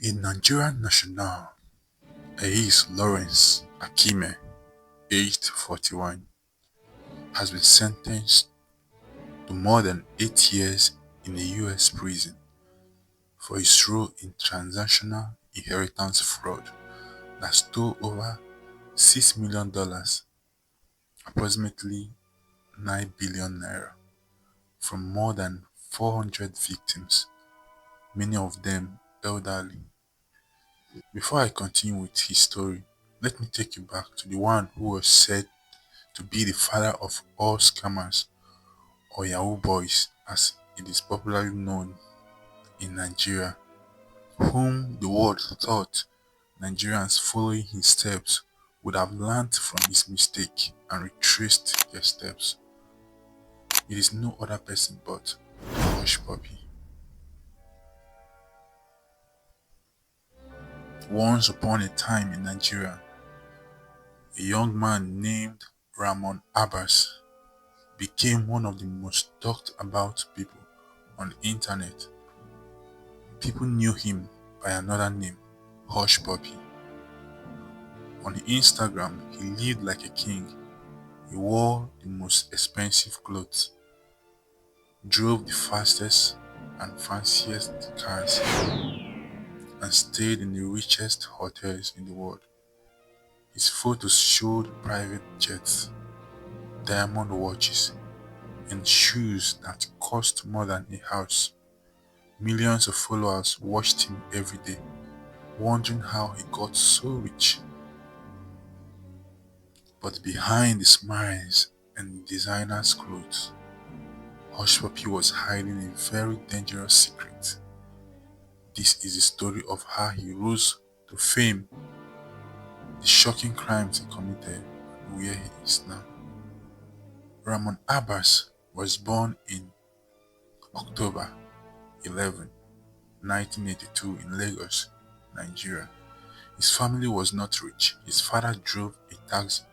A Nigerian national, Ehis Lawrence Akhimie, aged 41, has been sentenced to more than 8 years in a US prison for his role in transnational inheritance fraud that stole over $6 million, approximately 9 billion naira, from more than 400 victims, many of them elderly. Before I continue with his story, let me take you back to the one who was said to be the father of all scammers, or Yahoo boys as it is popularly known in Nigeria, whom the world thought Nigerians following his steps would have learnt from his mistake and retraced their steps. It is no other person but Hushpuppy. Once upon a time in Nigeria, a young man named Ramon Abbas became one of the most talked about people on the internet. People knew him by another name, Hushpuppy. On Instagram, he lived like a king. He wore the most expensive clothes, drove the fastest and fanciest cars, and stayed in the richest hotels in the world. His photos showed private jets, diamond watches, and shoes that cost more than a house. Millions of followers watched him every day, wondering how he got so rich. But behind the smiles and designers' clothes, Hushpuppy was hiding a very dangerous secret. This is the story of how he rose to fame, the shocking crimes he committed, and where he is now. Ramon Abbas was born in October 11, 1982 in Lagos, Nigeria. His family was not rich. His father drove a taxi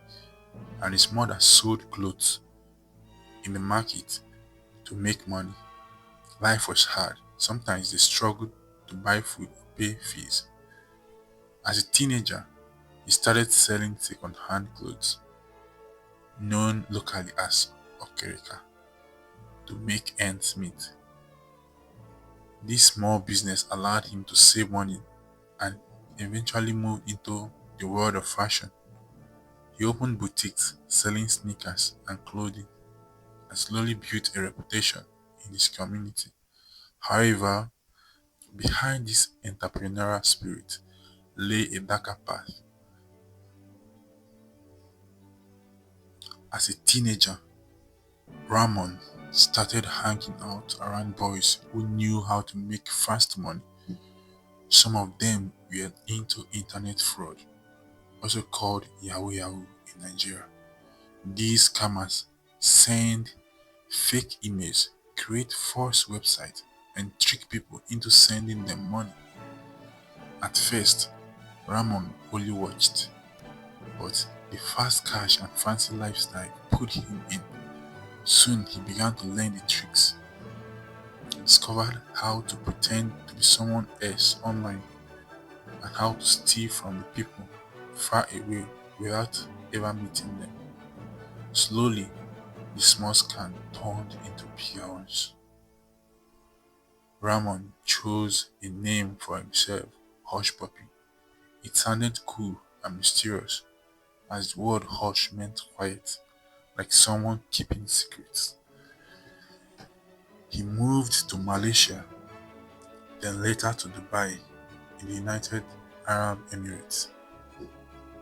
and his mother sold clothes in the market to make money. Life was hard. Sometimes they struggled to buy food or pay fees. As a teenager, he started selling second-hand clothes, known locally as okerika, to make ends meet. This small business allowed him to save money and eventually moved into the world of fashion. He opened boutiques selling sneakers and clothing and slowly built a reputation in his community. However, behind this entrepreneurial spirit lay a darker path. As a teenager, Ramon started hanging out around boys who knew how to make fast money. Some of them were into internet fraud, also called Yahoo Yahoo in Nigeria. These scammers send fake emails, create false websites, and trick people into sending them money. At first, Ramon only watched, but the fast cash and fancy lifestyle pulled him in. Soon he began to learn the tricks. He discovered how to pretend to be someone else online and how to steal from the people far away without ever meeting them. Slowly, the small scam turned into bigger ones. Ramon chose a name for himself, Hushpuppy. It sounded cool and mysterious, as the word hush meant quiet, like someone keeping secrets. He moved to Malaysia, then later to Dubai in the United Arab Emirates.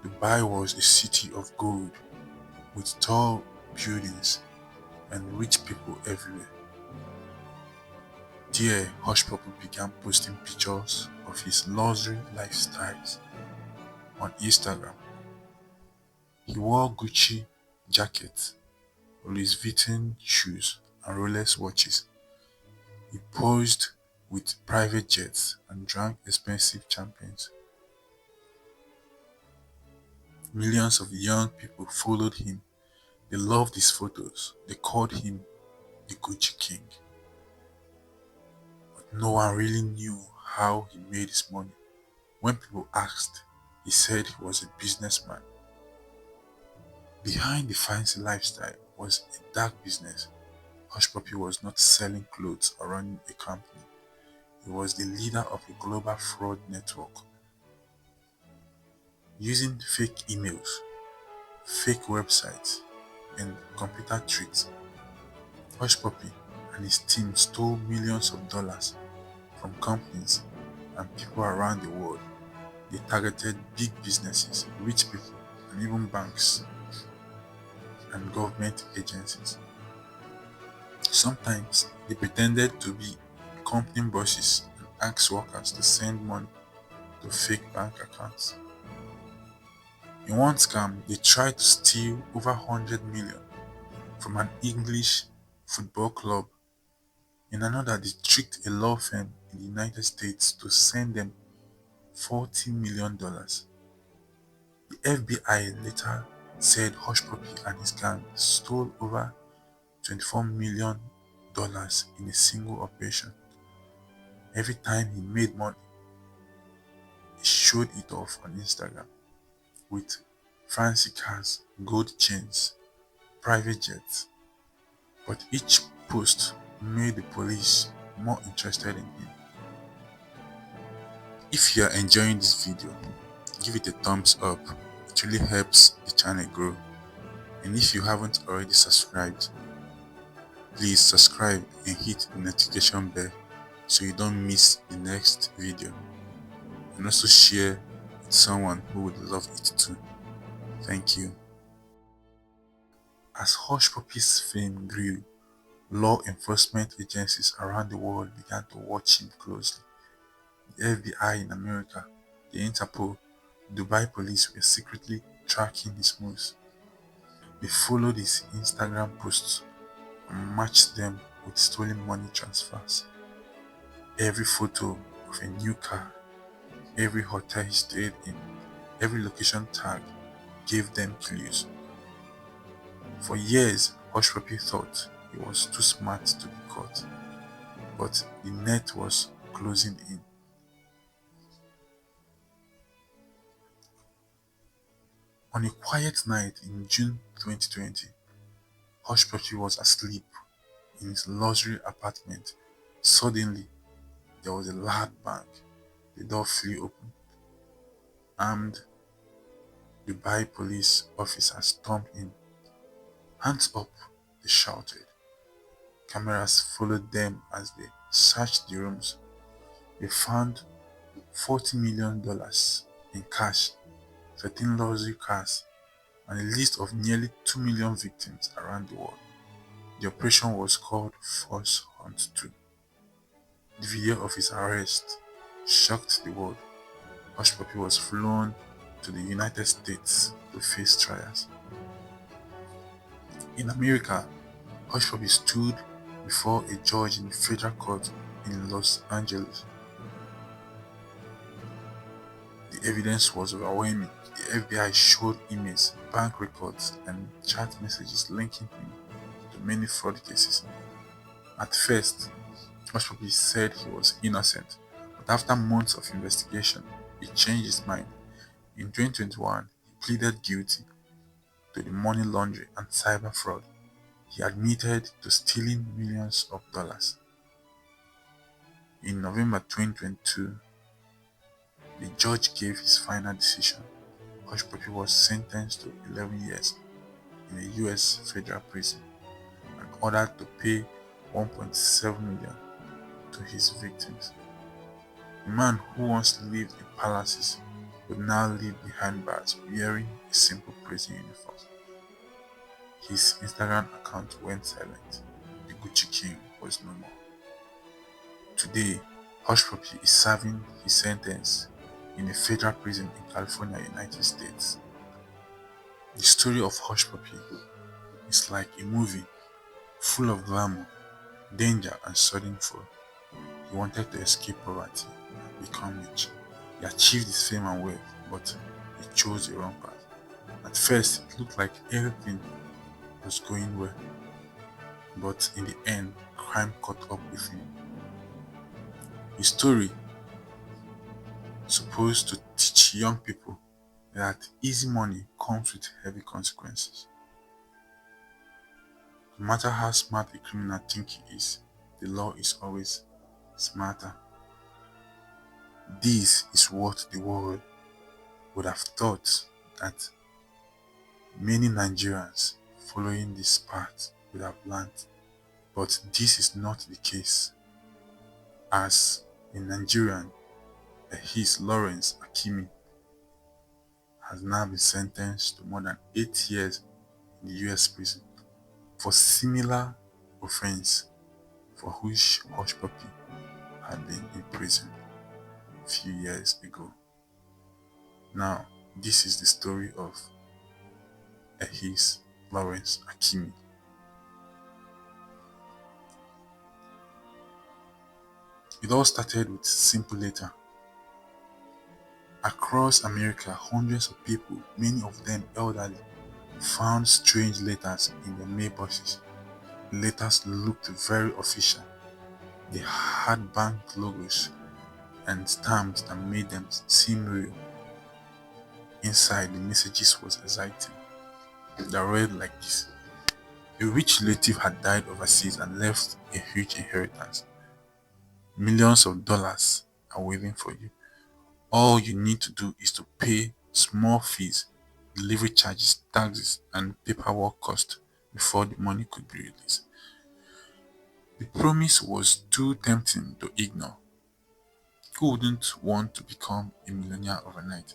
Dubai was a city of gold, with tall buildings and rich people everywhere. There, Hushpuppy began posting pictures of his luxury lifestyles on Instagram. He wore Gucci jackets, Louis Vuitton shoes, and Rolex watches. He posed with private jets and drank expensive champagnes. Millions of young people followed him. They loved his photos. They called him the Gucci King. But no one really knew how he made his money. When people asked, he said he was a businessman. Behind the fancy lifestyle was a dark business. Hushpuppy was not selling clothes or running a company. He was the leader of a global fraud network. Using fake emails, fake websites, and computer tricks, Hushpuppy and his team stole millions of dollars from companies and people around the world. They targeted big businesses, rich people, and even banks and government agencies. Sometimes they pretended to be company bosses and asked workers to send money to fake bank accounts. In one scam, they tried to steal over 100 million from an English football club. In another, they tricked a law firm in the United States to send them $40 million. The FBI later said Hushpuppy and his gang stole over $24 million in a single operation. Every time he made money, he showed it off on Instagram with fancy cars, gold chains, private jets. But each post made the police more interested in him. If you are enjoying this video, give it a thumbs up. It really helps the channel grow. And if you haven't already subscribed, please subscribe and hit the notification bell so you don't miss the next video. And also share with someone who would love it too. Thank you. As Hushpuppy's fame grew, law enforcement agencies around the world began to watch him closely. The FBI in America, the Interpol, Dubai police were secretly tracking his moves. They followed his Instagram posts and matched them with stolen money transfers. Every photo of a new car, every hotel he stayed in, every location tag gave them clues. For years, Hushpuppy thought he was too smart to be caught, but the net was closing in. On a quiet night in June 2020, Hushpuppy was asleep in his luxury apartment. Suddenly, there was a loud bang. The door flew open. Armed Dubai police officers stormed in. "Hands up," they shouted. Cameras followed them as they searched the rooms. They found $40 million in cash, 13 luxury cars, and a list of nearly 2 million victims around the world. The operation was called Force Hunt 2. The video of his arrest shocked the world. Hushpuppy was flown to the United States to face trials. In America, Hushpuppy stood before a judge in a federal court in Los Angeles. The evidence was overwhelming. The FBI showed emails, bank records, and chat messages linking him to many fraud cases. At first, Hushpuppy said he was innocent, but after months of investigation, he changed his mind. In 2021, he pleaded guilty to the money laundering and cyber fraud. He admitted to stealing millions of dollars. In November 2022, the judge gave his final decision. Hushpuppy was sentenced to 11 years in a US federal prison and ordered to pay $1.7 million to his victims. The man who once lived in palaces would now live behind bars wearing a simple prison uniform. His Instagram account went silent. The Gucci King was no more. Today, Hushpuppy is serving his sentence in a federal prison in California, United States. The story of Hushpuppy is like a movie full of glamour, danger, and sudden fall. He wanted to escape poverty and become rich. He achieved his fame and wealth, but he chose the wrong path. At first, it looked like everything was going well, but in the end, crime caught up with him. His story supposed to teach young people that easy money comes with heavy consequences. No matter how smart a criminal thinks he is, the law is always smarter. This is what the world would have thought that many Nigerians following this path would have learned. But this is not the case, as a Nigerian, Ehis Lawrence Akhimie, has now been sentenced to more than 8 years in the US prison for similar offense for which Hushpuppy had been in prison a few years ago. Now, this is the story of Ehis Lawrence Akhimie. It all started with a simple letter. Across America, hundreds of people, many of them elderly, found strange letters in their mailboxes. The letters looked very official. They had bank logos and stamps that made them seem real. Inside, the messages was exciting. They read like this: a rich relative had died overseas and left a huge inheritance. Millions of dollars are waiting for you. All you need to do is to pay small fees, delivery charges, taxes, and paperwork costs before the money could be released. The promise was too tempting to ignore. Who wouldn't want to become a millionaire overnight?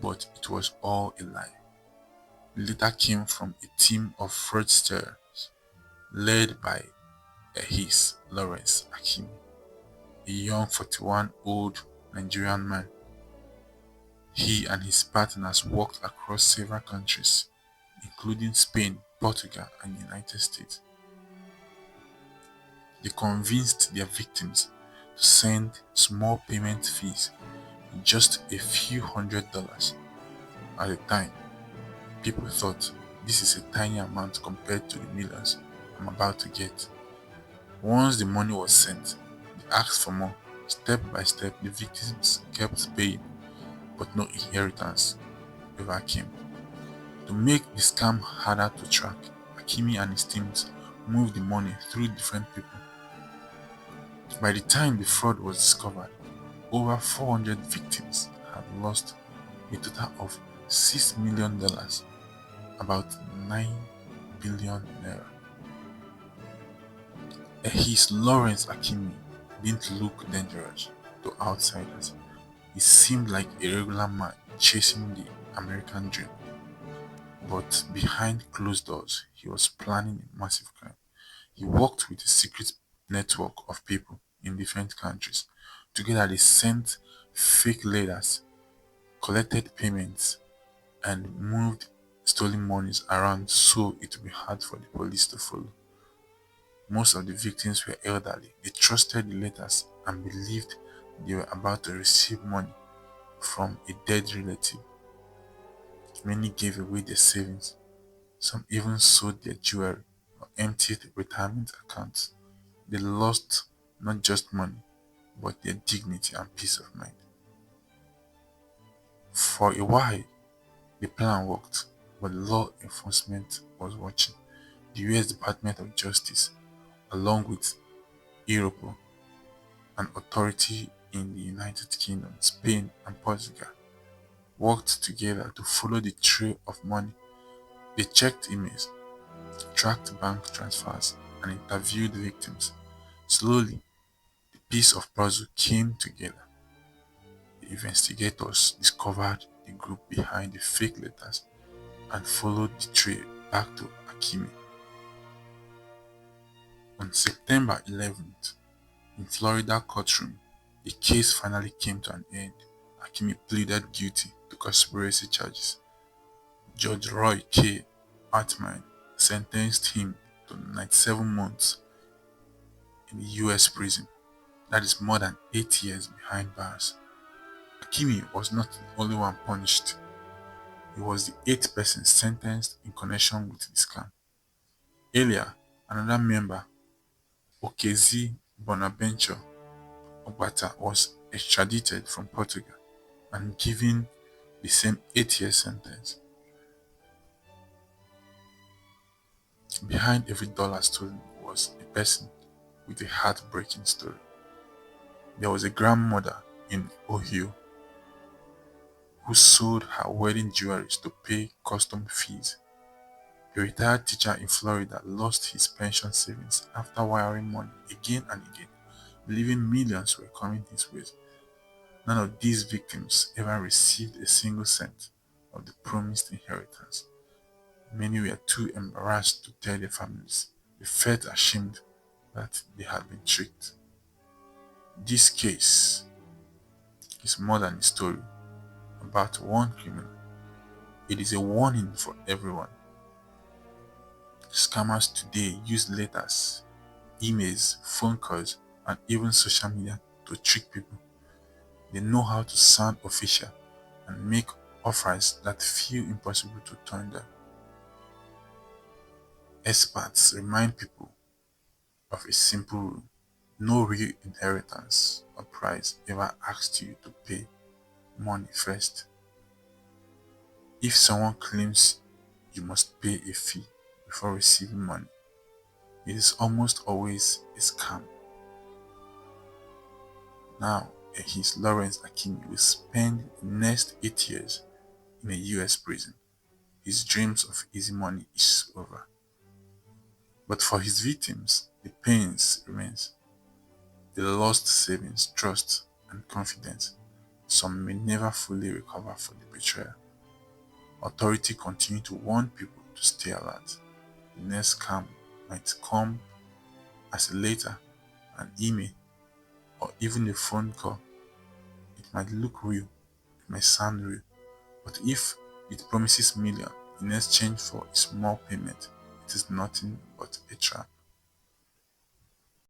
But it was all a lie. The letter came from a team of fraudsters led by Ehis Lawrence Akhimie, a young 41-old Nigerian man. He and his partners worked across several countries, including Spain, Portugal, and the United States. They convinced their victims to send small payment fees, just a few $100s. At the time, people thought this is a tiny amount compared to the millions I'm about to get. Once the money was sent, they asked for more. Step by step, the victims kept paying, but no inheritance ever came. To make the scam harder to track, Akhimie and his teams moved the money through different people. By the time the fraud was discovered, over 400 victims had lost a total of $6 million, about 9 billion naira. Ehis Lawrence Akhimie didn't look dangerous to outsiders. He seemed like a regular man chasing the American dream. But behind closed doors, he was planning a massive crime. He worked with a secret network of people in different countries. Together they sent fake letters, collected payments, and moved stolen monies around so it would be hard for the police to follow. Most of the victims were elderly. They trusted the letters and believed they were about to receive money from a dead relative. Many gave away their savings. Some even sold their jewelry or emptied retirement accounts. They lost not just money, but their dignity and peace of mind. For a while, the plan worked, but law enforcement was watching. The US Department of Justice, along with Europol, an authority in the United Kingdom, Spain, and Portugal, worked together to follow the trail of money. They checked emails, tracked bank transfers, and interviewed victims. Slowly, the piece of puzzle came together. The investigators discovered the group behind the fake letters and followed the trail back to Akhimie. On September 11th, in Florida courtroom, the case finally came to an end. Akhimie pleaded guilty to conspiracy charges. Judge Roy K. Hartman sentenced him to 97 months in the US prison. That is more than 8 years behind bars. Akhimie was not the only one punished. He was the 8th person sentenced in connection with the scam. Earlier, another member, Okezi Bonaventure Obata, was extradited from Portugal. and given the same 8-year sentence. Behind every dollar stolen was a person with a heartbreaking story. There was a grandmother in Ohio who sold her wedding jewelry to pay custom fees. A retired teacher in Florida lost his pension savings after wiring money again and again, believing millions were coming his way. None of these victims ever received a single cent of the promised inheritance. Many were too embarrassed to tell their families. They felt ashamed that they had been tricked. This case is more than a story about one criminal. It is a warning for everyone. Scammers today use letters, emails, phone calls, and even social media to trick people. They know how to sound official and make offers that feel impossible to turn down. Experts remind people of a simple rule: no real inheritance or prize ever asks you to pay money first. If someone claims you must pay a fee before receiving money, it is almost always a scam. Now, Ehis Lawrence Akhimie will spend the next 8 years in a US prison. His dreams of easy money is over. But for his victims, the pains remains. They lost savings, trust, and confidence. Some may never fully recover from the betrayal. Authorities continue to warn people to stay alert. The next scam might come as a letter, an email, or even a phone call. It might look real, it might sound real, but if it promises millions in exchange for a small payment, it is nothing but a trap.